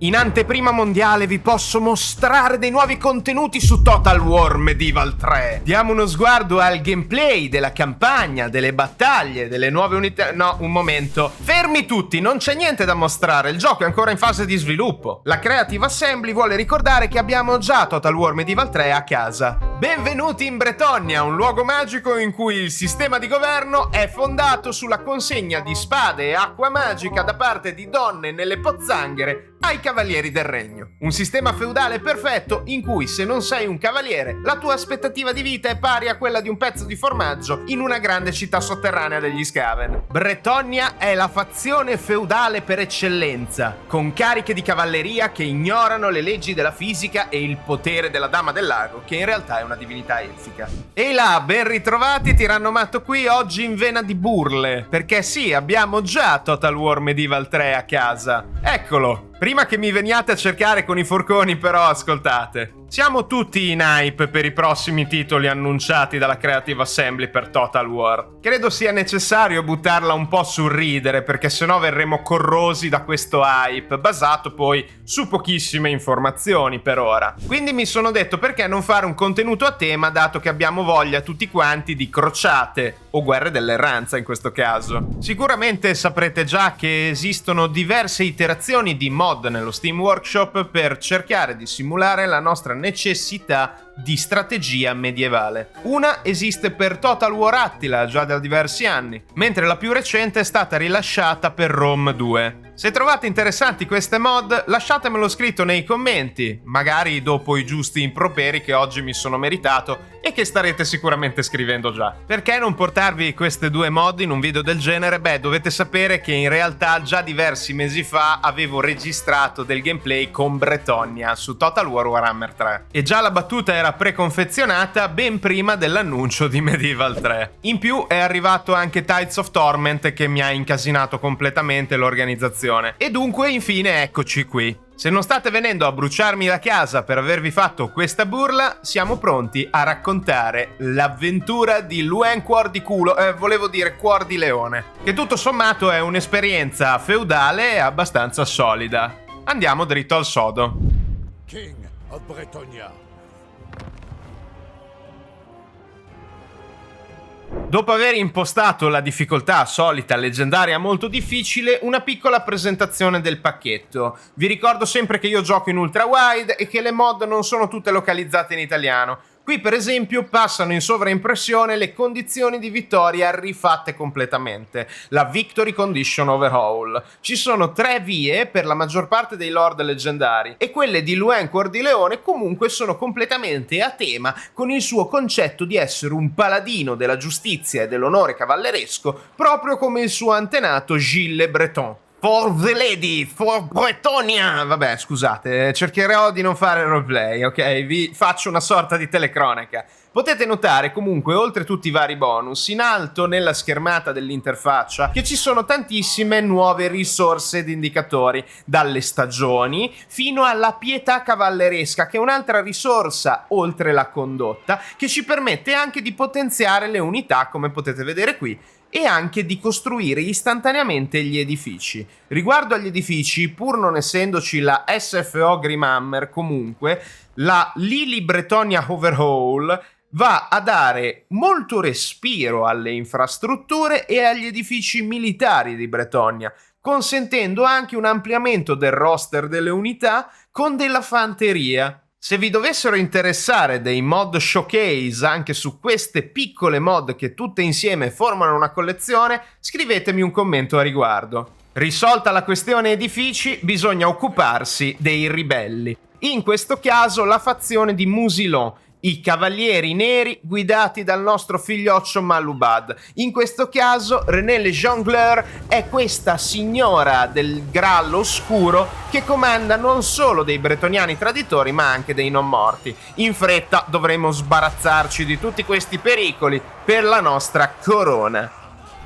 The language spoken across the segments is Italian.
In anteprima mondiale vi posso mostrare dei nuovi contenuti su Total War Medieval 3. Diamo uno sguardo al gameplay della campagna, delle battaglie, delle nuove unità... No, un momento. Fermi tutti, non c'è niente da mostrare, il gioco è ancora in fase di sviluppo. La Creative Assembly vuole ricordare che abbiamo già Total War Medieval 3 a casa. Benvenuti in Bretonnia, un luogo magico in cui il sistema di governo è fondato sulla consegna di spade e acqua magica da parte di donne nelle pozzanghere ai cavalieri del regno. Un sistema feudale perfetto in cui se non sei un cavaliere, la tua aspettativa di vita è pari a quella di un pezzo di formaggio in una grande città sotterranea degli Skaven. Bretonnia è la fazione feudale per eccellenza, con cariche di cavalleria che ignorano le leggi della fisica e il potere della Dama del Lago, che in realtà è una divinità elfica. E là, ben ritrovati, Tirannomatto qui, oggi in vena di burle, perché sì, abbiamo già Total War Medieval 3 a casa. Eccolo! Prima che mi veniate a cercare con i forconi, però, ascoltate. Siamo tutti in hype per i prossimi titoli annunciati dalla Creative Assembly per Total War. Credo sia necessario buttarla un po' sul ridere, perché sennò verremo corrosi da questo hype, basato poi su pochissime informazioni per ora. Quindi mi sono detto, perché non fare un contenuto a tema, dato che abbiamo voglia tutti quanti di crociate, o guerre dell'erranza in questo caso. Sicuramente saprete già che esistono diverse iterazioni di mod nello Steam Workshop per cercare di simulare la nostra necessità di strategia medievale. Una esiste per Total War Attila già da diversi anni, mentre la più recente è stata rilasciata per Rome 2. Se trovate interessanti queste mod, lasciatemelo scritto nei commenti, magari dopo i giusti improperi che oggi mi sono meritato e che starete sicuramente scrivendo già. Perché non portarvi queste due mod in un video del genere? Beh, dovete sapere che in realtà già diversi mesi fa avevo registrato del gameplay con Bretonnia su Total War Warhammer 3 e già la battuta era preconfezionata ben prima dell'annuncio di Medieval 3. In più è arrivato anche Tides of Torment che mi ha incasinato completamente l'organizzazione. E dunque infine eccoci qui. Se non state venendo a bruciarmi la casa per avervi fatto questa burla, siamo pronti a raccontare l'avventura di Luen Cuor di Culo, volevo dire Cuor di Leone, che tutto sommato è un'esperienza feudale abbastanza solida. Andiamo dritto al sodo. King of Bretonnia. Dopo aver impostato la difficoltà solita, leggendaria, molto difficile, una piccola presentazione del pacchetto. Vi ricordo sempre che io gioco in ultra wide e che le mod non sono tutte localizzate in italiano. Qui per esempio passano in sovraimpressione le condizioni di vittoria rifatte completamente, la Victory Condition Overhaul. Ci sono 3 vie per la maggior parte dei lord leggendari e quelle di Luen Cuor di Leone comunque sono completamente a tema con il suo concetto di essere un paladino della giustizia e dell'onore cavalleresco, proprio come il suo antenato Gilles Le Breton. For the lady, for Bretonnia! Vabbè, scusate, cercherò di non fare roleplay, ok? Vi faccio una sorta di telecronaca. Potete notare comunque, oltre tutti i vari bonus, in alto nella schermata dell'interfaccia, che ci sono tantissime nuove risorse ed indicatori, dalle stagioni fino alla pietà cavalleresca, che è un'altra risorsa, oltre la condotta, che ci permette anche di potenziare le unità, come potete vedere qui, e anche di costruire istantaneamente gli edifici. Riguardo agli edifici, pur non essendoci la SFO Grimhammer, comunque, la Lily Bretonnia Overhaul va a dare molto respiro alle infrastrutture e agli edifici militari di Bretonnia, consentendo anche un ampliamento del roster delle unità con della fanteria. Se vi dovessero interessare dei mod showcase anche su queste piccole mod che tutte insieme formano una collezione, scrivetemi un commento a riguardo. Risolta la questione edifici, bisogna occuparsi dei ribelli. In questo caso la fazione di Musilon, i cavalieri neri guidati dal nostro figlioccio Malubad. In questo caso René Le Jongleur è questa signora del Graal oscuro che comanda non solo dei bretoniani traditori ma anche dei non morti. In fretta dovremo sbarazzarci di tutti questi pericoli per la nostra corona.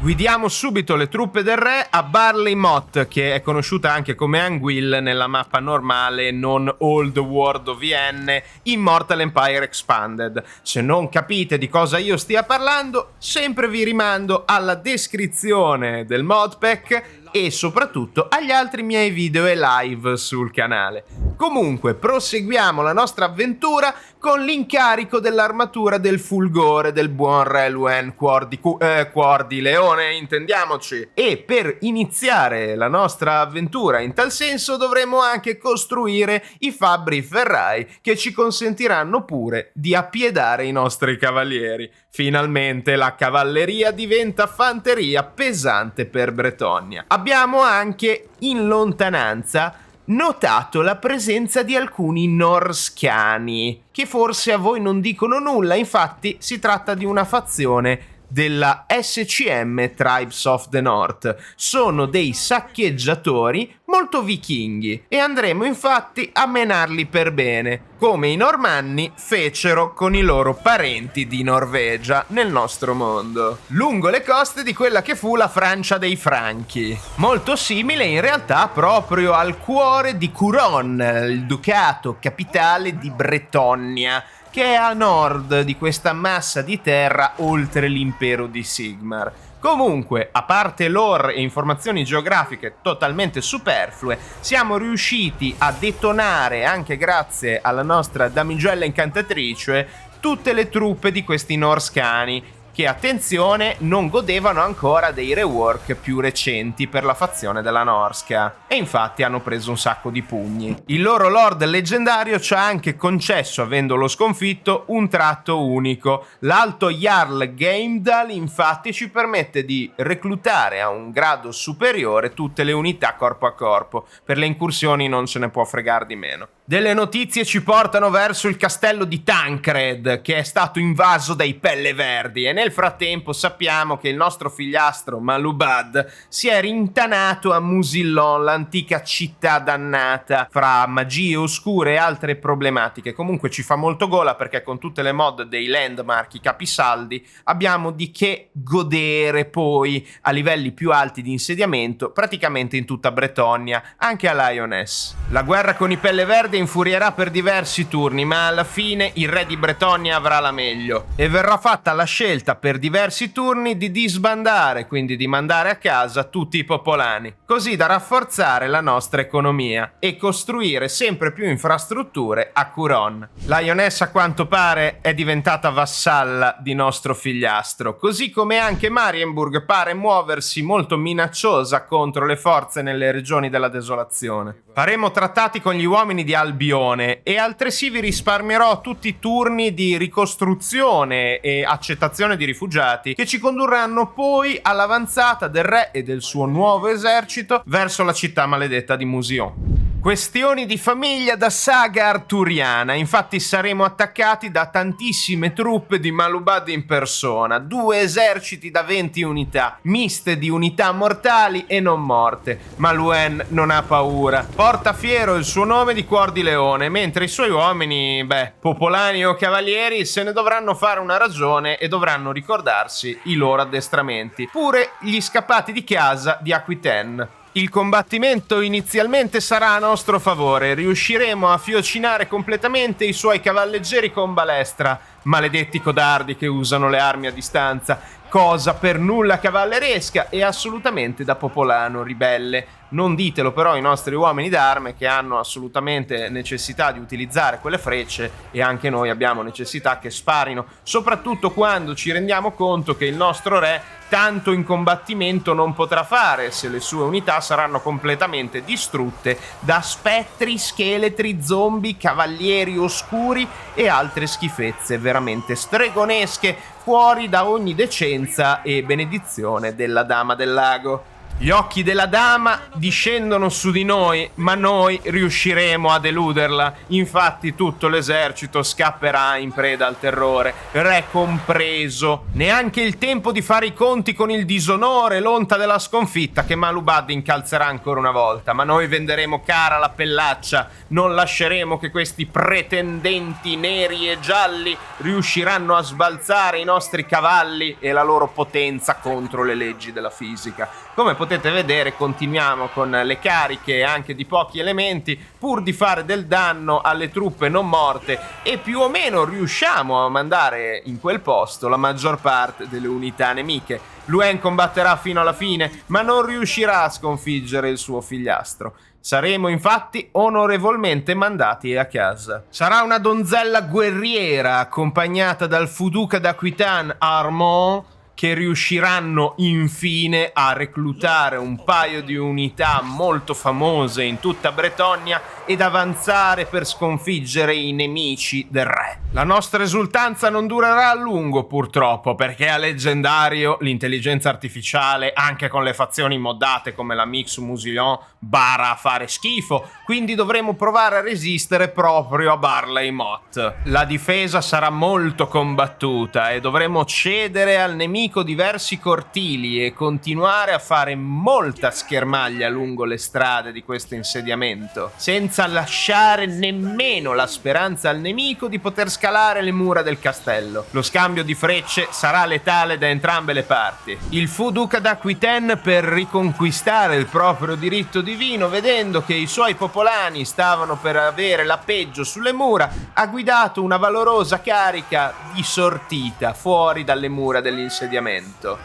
Guidiamo subito le truppe del re a Barley Motte, che è conosciuta anche come Anguille nella mappa normale, non Old World OVN, Immortal Empire Expanded. Se non capite di cosa io stia parlando, sempre vi rimando alla descrizione del modpack e soprattutto agli altri miei video e live sul canale. Comunque, proseguiamo la nostra avventura con l'incarico dell'armatura del fulgore del buon re Luen Cuor di Leone, intendiamoci. E per iniziare la nostra avventura in tal senso dovremo anche costruire i fabbri ferrai che ci consentiranno pure di appiedare i nostri cavalieri. Finalmente la cavalleria diventa fanteria pesante per Bretonnia. Abbiamo anche in lontananza notato la presenza di alcuni norschiani, che forse a voi non dicono nulla, infatti si tratta di una fazione della SCM Tribes of the North. Sono dei saccheggiatori molto vichinghi e andremo infatti a menarli per bene, come i normanni fecero con i loro parenti di Norvegia nel nostro mondo, lungo le coste di quella che fu la Francia dei Franchi. Molto simile in realtà proprio al cuore di Couronne, il ducato capitale di Bretonnia, che è a nord di questa massa di terra oltre l'impero di Sigmar. Comunque, a parte lore e informazioni geografiche totalmente superflue, siamo riusciti a detonare, anche grazie alla nostra damigella incantatrice, tutte le truppe di questi norscani, che, attenzione, non godevano ancora dei rework più recenti per la fazione della Norsca, e infatti hanno preso un sacco di pugni. Il loro lord leggendario ci ha anche concesso, avendolo sconfitto, un tratto unico. L'alto Jarl Geimdall infatti ci permette di reclutare a un grado superiore tutte le unità corpo a corpo. Per le incursioni non se ne può fregare di meno. Delle notizie ci portano verso il castello di Tancred, che è stato invaso dai Pelle Verdi, e nel frattempo sappiamo che il nostro figliastro Malubad si è rintanato a Musillon, l'antica città dannata, fra magie oscure e altre problematiche. Comunque ci fa molto gola, perché con tutte le mod dei landmark, i capisaldi, abbiamo di che godere poi a livelli più alti di insediamento praticamente in tutta Bretonnia, anche a Lyonesse. La guerra con i Pelle Verdi infurierà per diversi turni, ma alla fine il re di Bretonnia avrà la meglio e verrà fatta la scelta per diversi turni di disbandare, quindi di mandare a casa tutti i popolani, così da rafforzare la nostra economia e costruire sempre più infrastrutture a Couronne. Lyonesse, a quanto pare, è diventata vassalla di nostro figliastro, così come anche Marienburg pare muoversi molto minacciosa contro le forze nelle regioni della desolazione. Faremo trattati con gli uomini di Albione e altresì vi risparmierò tutti i turni di ricostruzione e accettazione di rifugiati che ci condurranno poi all'avanzata del re e del suo nuovo esercito verso la città maledetta di Musion. Questioni di famiglia da saga arturiana, infatti saremo attaccati da tantissime truppe di Malubad in persona, 2 eserciti da 20 unità, miste di unità mortali e non morte, ma Luen non ha paura. Porta fiero il suo nome di Cuor di Leone, mentre i suoi uomini, popolani o cavalieri, se ne dovranno fare una ragione e dovranno ricordarsi i loro addestramenti, pure gli scappati di casa di Aquitaine. Il combattimento inizialmente sarà a nostro favore, riusciremo a fiocinare completamente i suoi cavalleggeri con balestra, maledetti codardi che usano le armi a distanza, cosa per nulla cavalleresca e assolutamente da popolano ribelle. Non ditelo però ai nostri uomini d'arme, che hanno assolutamente necessità di utilizzare quelle frecce, e anche noi abbiamo necessità che sparino, soprattutto quando ci rendiamo conto che il nostro re tanto in combattimento non potrà fare se le sue unità saranno completamente distrutte da spettri, scheletri, zombie, cavalieri oscuri e altre schifezze veramente stregonesche, fuori da ogni decenza e benedizione della Dama del Lago. Gli occhi della dama discendono su di noi, ma noi riusciremo ad eluderla. Infatti tutto l'esercito scapperà in preda al terrore, re compreso. Neanche il tempo di fare i conti con il disonore, l'onta della sconfitta che Malubad incalzerà ancora una volta. Ma noi venderemo cara la pellaccia, non lasceremo che questi pretendenti neri e gialli riusciranno a sbalzare i nostri cavalli e la loro potenza contro le leggi della fisica. Come potete vedere, continuiamo con le cariche anche di pochi elementi pur di fare del danno alle truppe non morte e più o meno riusciamo a mandare in quel posto la maggior parte delle unità nemiche. Luen combatterà fino alla fine, ma non riuscirà a sconfiggere il suo figliastro. Saremo infatti onorevolmente mandati a casa. Sarà una donzella guerriera accompagnata dal Fuduca d'Aquitain Armand che riusciranno infine a reclutare un paio di unità molto famose in tutta Bretogna ed avanzare per sconfiggere i nemici del re. La nostra esultanza non durerà a lungo purtroppo, perché a leggendario l'intelligenza artificiale, anche con le fazioni moddate come la Mix Musillon, bara a fare schifo, quindi dovremo provare a resistere proprio a Barley Motte. La difesa sarà molto combattuta e dovremo cedere al nemico diversi cortili e continuare a fare molta schermaglia lungo le strade di questo insediamento, senza lasciare nemmeno la speranza al nemico di poter scalare le mura del castello. Lo scambio di frecce sarà letale da entrambe le parti. Il fu duca d'Aquitaine, per riconquistare il proprio diritto divino, vedendo che i suoi popolani stavano per avere la peggio sulle mura, ha guidato una valorosa carica di sortita fuori dalle mura dell'insediamento.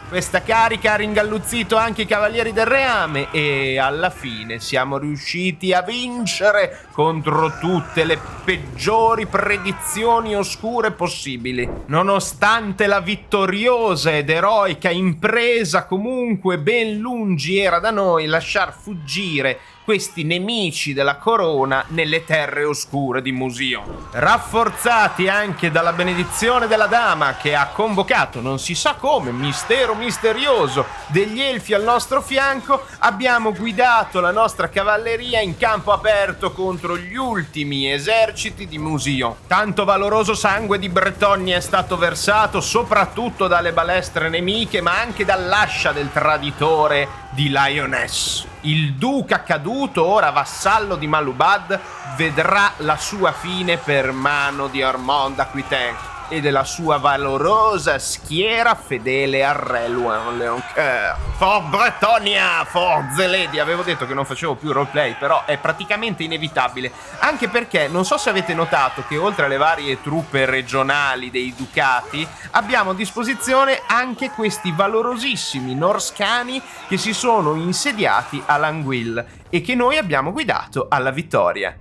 Questa carica ha ringalluzzito anche i cavalieri del reame e alla fine siamo riusciti a vincere contro tutte le peggiori predizioni oscure possibili. Nonostante la vittoriosa ed eroica impresa, comunque ben lungi era da noi lasciar fuggire questi nemici della corona nelle terre oscure di Musillon. Rafforzati anche dalla benedizione della dama, che ha convocato, non si sa come, mistero misterioso, degli elfi al nostro fianco, abbiamo guidato la nostra cavalleria in campo aperto contro gli ultimi eserciti di Musillon. Tanto valoroso sangue di Bretogna è stato versato soprattutto dalle balestre nemiche, ma anche dall'ascia del traditore di Lyonesse. Il duca caduto, ora vassallo di Malubad, vedrà la sua fine per mano di Armand d'Aquitaine e della sua valorosa schiera fedele al re Leoncoeur. For Bretogna, forze lady! Avevo detto che non facevo più roleplay, però è praticamente inevitabile, anche perché non so se avete notato che oltre alle varie truppe regionali dei ducati abbiamo a disposizione anche questi valorosissimi norscani che si sono insediati a Languille e che noi abbiamo guidato alla vittoria.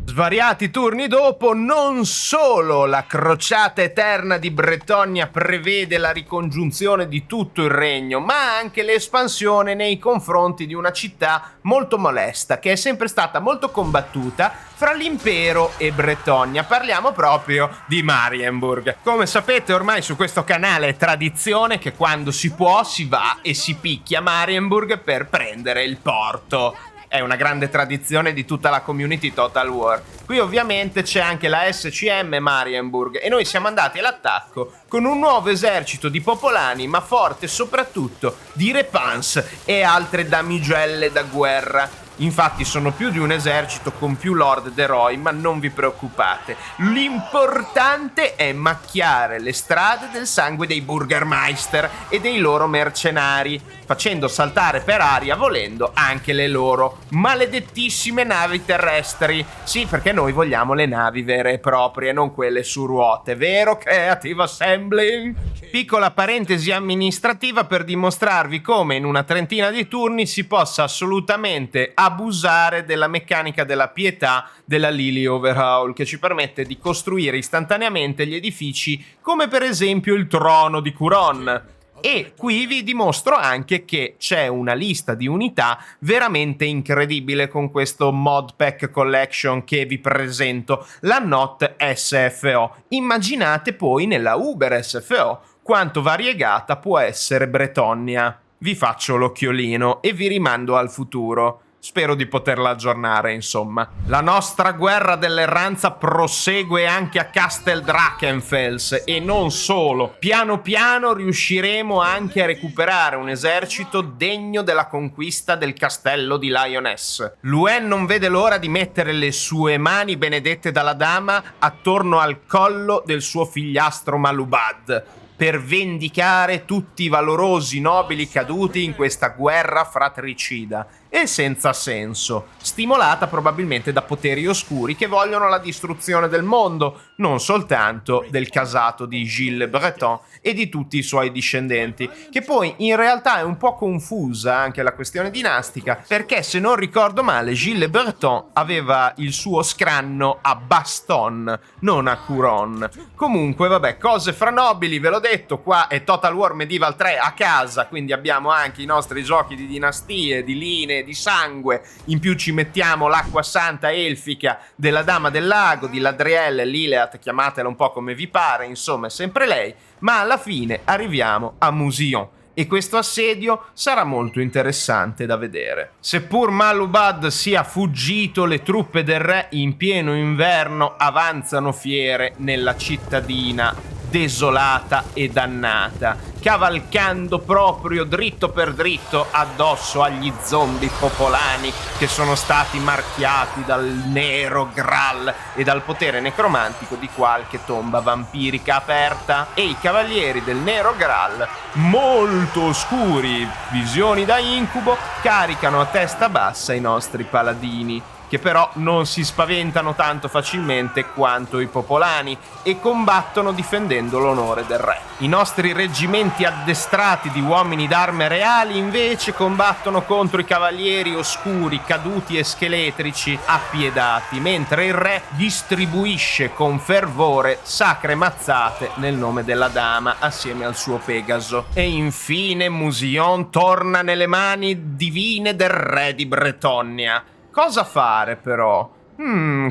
Svariati turni dopo, non solo la crociata eterna di Bretogna prevede la ricongiunzione di tutto il regno, ma anche l'espansione nei confronti di una città molto molesta, che è sempre stata molto combattuta fra l'impero e Bretogna. Parliamo proprio di Marienburg. Come sapete, ormai su questo canale è tradizione che quando si può si va e si picchia Marienburg per prendere il porto. È una grande tradizione di tutta la community Total War. Qui ovviamente c'è anche la SCM Marienburg e noi siamo andati all'attacco con un nuovo esercito di popolani, ma forte soprattutto di Repans e altre damigelle da guerra. Infatti sono più di un esercito con più lord d'eroi, ma non vi preoccupate. L'importante è macchiare le strade del sangue dei Burgermeister e dei loro mercenari, facendo saltare per aria, volendo, anche le loro maledettissime navi terrestri. Sì, perché noi vogliamo le navi vere e proprie, non quelle su ruote, vero Creative Assembly? Piccola parentesi amministrativa per dimostrarvi come in una trentina di turni si possa assolutamente abusare della meccanica della pietà della Lily Overhaul, che ci permette di costruire istantaneamente gli edifici come per esempio il trono di Curon. E qui vi dimostro anche che c'è una lista di unità veramente incredibile con questo Mod Pack Collection che vi presento, la Not SFO. Immaginate poi nella Uber SFO quanto variegata può essere Bretogna. vi faccio l'occhiolino e vi rimando al futuro. Spero di poterla aggiornare, insomma. La nostra guerra dell'erranza prosegue anche a Castel Drachenfels e non solo. Piano piano riusciremo anche a recuperare un esercito degno della conquista del castello di Lyonesse. Luen non vede l'ora di mettere le sue mani benedette dalla dama attorno al collo del suo figliastro Malubad, per vendicare tutti i valorosi nobili caduti in questa guerra fratricida e senza senso, stimolata probabilmente da poteri oscuri che vogliono la distruzione del mondo, non soltanto del casato di Gilles le Breton e di tutti i suoi discendenti, che poi in realtà è un po' confusa anche la questione dinastica, perché se non ricordo male Gilles le Breton aveva il suo scranno a Baston, non a Couronne. Comunque vabbè, cose fra nobili, ve l'ho detto, qua è Total War Medieval 3 a casa, quindi abbiamo anche i nostri giochi di dinastie, di linee, di sangue, in più ci mettiamo l'acqua santa elfica della Dama del Lago, di Ladriel, Lileat, chiamatela un po' come vi pare, insomma è sempre lei, ma alla fine arriviamo a Musillon. E questo assedio sarà molto interessante da vedere. Seppur Malubad sia fuggito, le truppe del re in pieno inverno avanzano fiere nella cittadina desolata e dannata, cavalcando proprio dritto per dritto addosso agli zombie popolani che sono stati marchiati dal nero Graal e dal potere necromantico di qualche tomba vampirica aperta, e i cavalieri del nero Graal, molto oscuri, visioni da incubo, caricano a testa bassa i nostri paladini, che però non si spaventano tanto facilmente quanto i popolani e combattono difendendo l'onore del re. I nostri reggimenti addestrati di uomini d'arme reali invece combattono contro i cavalieri oscuri, caduti e scheletrici appiedati, mentre il re distribuisce con fervore sacre mazzate nel nome della dama assieme al suo Pegaso. E infine Musillon torna nelle mani divine del re di Bretogna. Cosa fare però?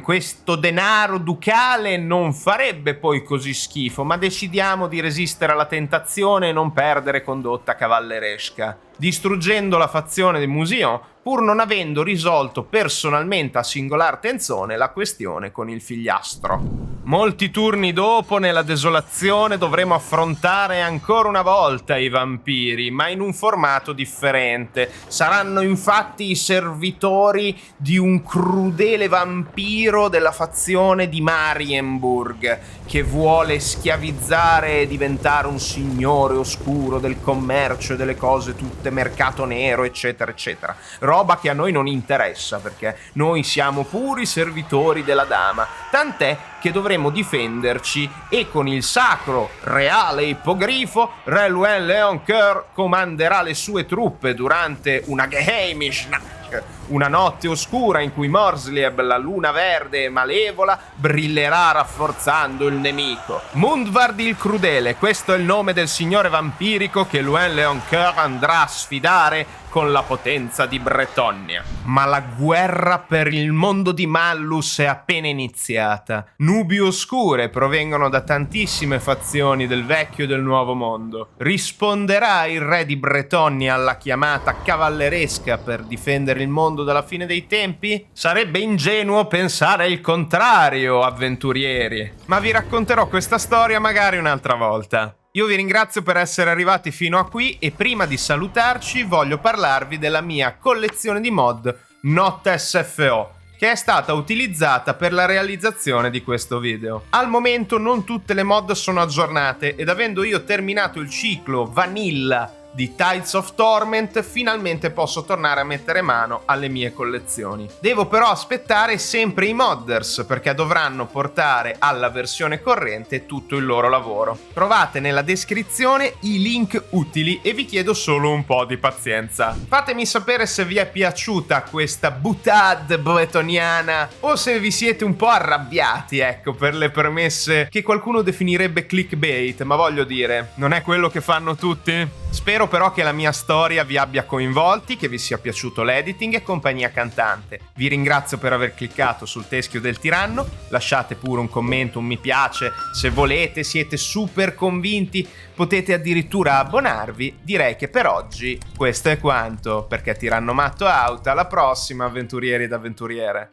Questo denaro ducale non farebbe poi così schifo, ma decidiamo di resistere alla tentazione e non perdere condotta cavalleresca, distruggendo la fazione di Musillon, pur non avendo risolto personalmente a singolar tenzone la questione con il figliastro. Molti turni dopo, nella desolazione, dovremo affrontare ancora una volta i vampiri, ma in un formato differente. Saranno infatti i servitori di un crudele vampiro della fazione di Marienburg, che vuole schiavizzare e diventare un signore oscuro del commercio e delle cose tutte, mercato nero, eccetera, eccetera. Roba che a noi non interessa, perché noi siamo puri servitori della dama, tant'è che dovremo difenderci, e con il sacro reale ippogrifo Re Luen Leoncoeur comanderà le sue truppe durante una Geheimisch Nacht, una notte oscura in cui Morslieb, la luna verde e malevola, brillerà rafforzando il nemico. Mundvard il Crudele, questo è il nome del signore vampirico che Luen Leoncoeur andrà a sfidare con la potenza di Bretogna. Ma la guerra per il mondo di Mallus è appena iniziata. Nubi oscure provengono da tantissime fazioni del vecchio e del nuovo mondo. Risponderà il re di Bretogna alla chiamata cavalleresca per difendere il mondo dalla fine dei tempi? Sarebbe ingenuo pensare il contrario, avventurieri. Ma vi racconterò questa storia magari un'altra volta. Io vi ringrazio per essere arrivati fino a qui e prima di salutarci voglio parlarvi della mia collezione di mod Not SFO, che è stata utilizzata per la realizzazione di questo video. Al momento non tutte le mod sono aggiornate ed avendo io terminato il ciclo Vanilla di Tides of Torment, finalmente posso tornare a mettere mano alle mie collezioni. Devo però aspettare sempre i modders, perché dovranno portare alla versione corrente tutto il loro lavoro. Trovate nella descrizione i link utili e vi chiedo solo un po' di pazienza. Fatemi sapere se vi è piaciuta questa boutade bretoniana o se vi siete un po' arrabbiati, ecco, per le premesse che qualcuno definirebbe clickbait, ma voglio dire, non è quello che fanno tutti? Spero però che la mia storia vi abbia coinvolti, che vi sia piaciuto l'editing e compagnia cantante. Vi ringrazio per aver cliccato sul teschio del tiranno, lasciate pure un commento, un mi piace, se volete, siete super convinti, potete addirittura abbonarvi. Direi che per oggi questo è quanto, perché Tiranno Matto out, alla prossima avventurieri ed avventuriere.